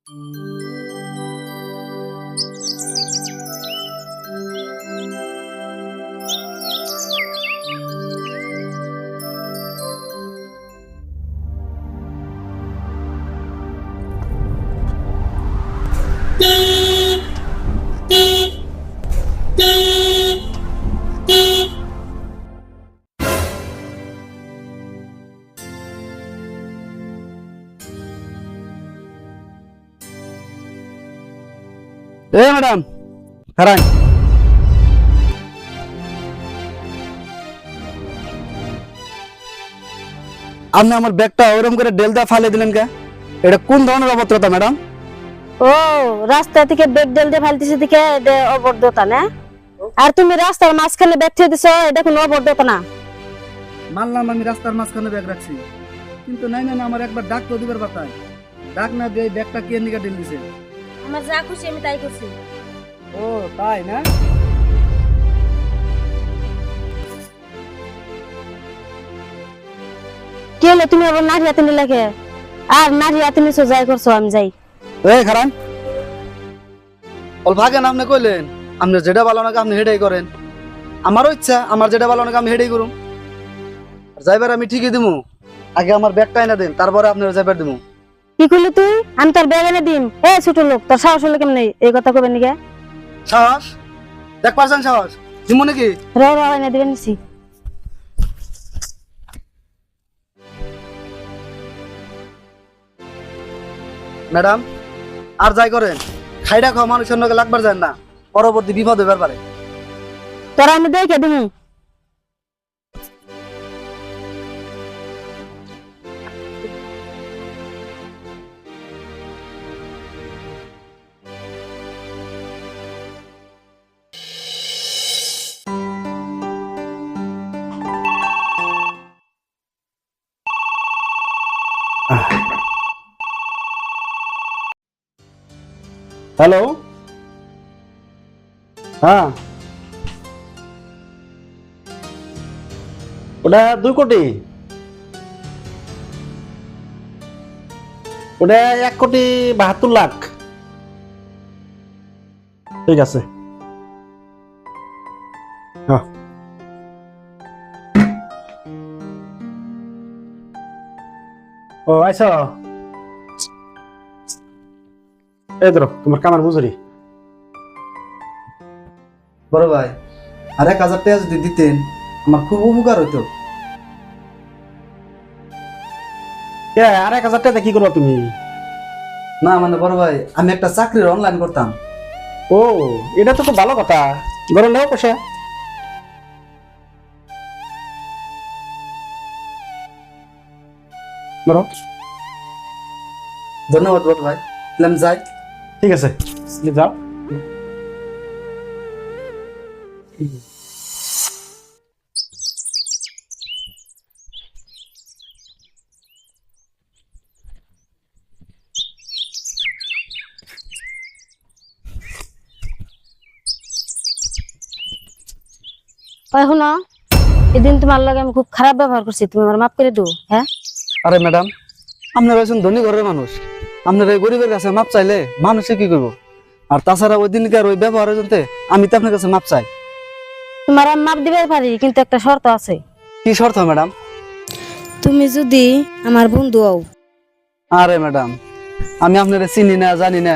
Madam হারান আপনি আমার ব্যাগটা ওরকম করে ডেল দা ফালে দিলেন কে? এটা কোন ধরনের অভদ্রতা ম্যাডাম? ও রাস্তা থেকে বেড ডেল দিয়ে ফালতেছে দিকে এটা অবর্ধতা না? আর তুমি রাস্তার মাঝখানে ব্যাগ থুয়ে দিছো, এটা কোনো অবর্ধতা না। মানলাম আমি রাস্তার মাঝখানে ব্যাগ রাখছি, কিন্তু নাই না আমার একবার ডাক তো দিবার কথায়। ডাক না দিয়ে ব্যাগটা কে নিয়ে ডেল দিছে? আমার যা খুশি আমি তাই করছি। ও তাই না? কি হলো, তুমি আবার নারী হাতে নিলে কে? আর নারী হাতে নিছো, যাই করছো আমি যাই। এই খারান ওল ভাগেন, আপনি কইলেন আপনি যেটা ভালো নাকি আপনি হেডেই করেন। আমারও ইচ্ছা আমার যেটা ভালো নাকি আমি হেডেই করুম। যাইবার আমি ঠিকই দিমু, আগে আমার ব্যাগটা এনে দিন, তারপরে আপনার যাইবার দিমু। কি করলি তুই? আমি তোর ব্যাগ এনে দিম? এ ছোট লোক, তোর সাহস হলো কেমনে এই কথা কবে নিকে? সাহস দেখ পারছেন? সাহস দিমু নাকি? এনে দিবেন নিছি। ম্যাডাম আর যাই করেন, খাইডা খাওয়া মানুষের নগে লাগবার যায় না, পরবর্তী বিপদ হইবার পারে। তোরা আমি দেখে দিমু। হ্যালো, হ্যাঁ ওটা 2 কোটি, ওটা 1,72,00,000। ঠিক আছে, হ্যাঁ। ও আচ্ছা, এই ধরো তোমার কামার মজুরি। বড় ভাই আর 1,000 টাকা যদি দিতেন আমার খুব উপকার হইতো। আর 1,000 টাকা কি করবো তুমি? না মানে বড় ভাই আমি একটা চাকরির অনলাইন করতাম। ও এটা তো খুব ভালো কথা, ঘরে নেও পয়সা। ধন্যবাদ বড় ভাই, আমি যাই। ঠিক আছে যাও। ওই শুনো, এদিন তোমার লগে আমি খুব খারাপ ব্যবহার করছি, তুমি আমার মাফ করে দিও। হ্যাঁ আরে ম্যাডাম আপনারা হচ্ছেন ধনী ঘরের মানুষ, আপনারা এই গরিবের কাছে মাপ চাইলে মানুষে কি করবো? আর তাছাড়া ওই দিনকার ওই ব্যবহারের জন্য আমি তো আপনার কাছে মাপ চাই। তোমার আমি মাপ দিতে পারি, কিন্তু একটা শর্ত আছে। কি শর্ত ম্যাডাম? তুমি যদি আমার বন্ধু হও। আরে ম্যাডাম আমি আপনারা চিনি না জানি না,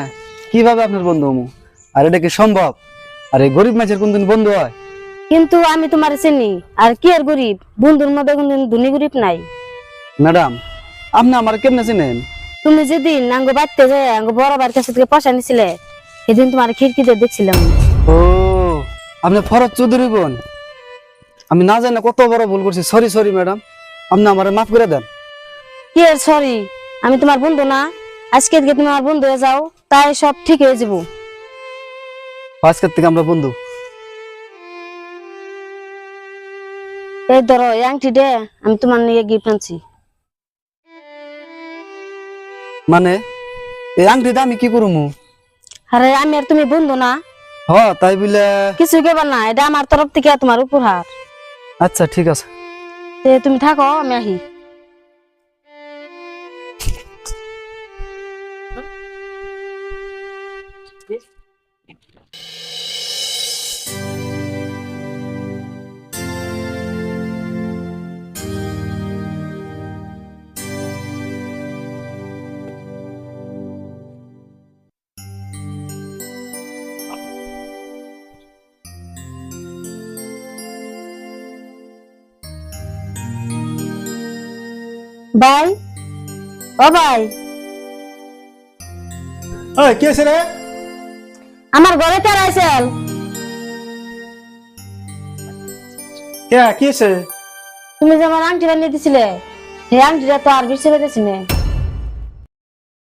কিভাবে আপনার বন্ধু হমু? আর এটা কি সম্ভব? আর এই গরিব মানুষের কোনদিন বন্ধু হয়? কিন্তু আমি তোমার চিনি, আর কি আর গরিব, বন্ধুর মধ্যে কোনদিন ধনী গরিব নাই। ম্যাডাম আপনি আমার কেমনে চিনেন? তুমি যেদিন আঙ্গ বাড়তে যায় আঙ্গ বড় বার কাছে থেকে পয়সা নিছিলে, সেদিন তোমার খিড়কিতে দেখছিলাম। ও আপনি ফরজ চৌধুরী বোন, আমি না জানি কত বড় ভুল করছি। সরি সরি ম্যাডাম, আপনি আমার মাফ করে দেন। কি আর সরি, আমি তোমার বন্ধু না? আজকে থেকে তুমি আমার বন্ধু হয়ে যাও, তাই সব ঠিক হয়ে যাবো। আজকের থেকে আমরা বন্ধু। এই ধরো এই আংটি দে, আমি তোমার নিয়ে গিফট আনছি। মানে এই আংটিটা আমি কি করবো? আরে আমি আর তুমি বন্ধু না? হ তাই বলে কিছু কেবা না, এটা আমার তরফ থেকে তোমার উপহার। আচ্ছা ঠিক আছে। তুমি থাকো, আমি আহি। ভাই, ও ভাই, ওই কি আছে রে? আমার ঘরে কার আইছেন? কে কি আছে? তুমি যে আমার আংটি বানিয়ে দিছিলে, সেই আংটিটা তো আর বিছে গেছে না।